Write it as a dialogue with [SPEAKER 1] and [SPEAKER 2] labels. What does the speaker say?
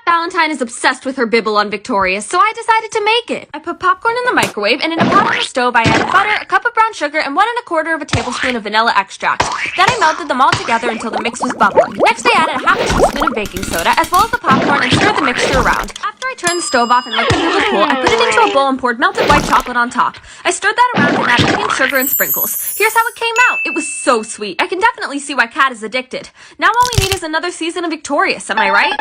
[SPEAKER 1] Valentine is obsessed with her Bibble on Victorious, so I decided to make it. I put popcorn in the microwave, and in a pot on the stove I added butter, a cup of brown sugar, and 1 1/4 of a tablespoon of vanilla extract. Then I melted them all together until the mix was bubbling. Next I added a half a teaspoon of baking soda, as well as the popcorn, and stirred the mixture around. After I turned the stove off and let the noodles cool, I put it into a bowl and poured melted white chocolate on top. I stirred that around and added pink sugar and sprinkles. Here's how it came out. It was so sweet. I can definitely see why Kat is addicted. Now all we need is another season of Victorious, am I right?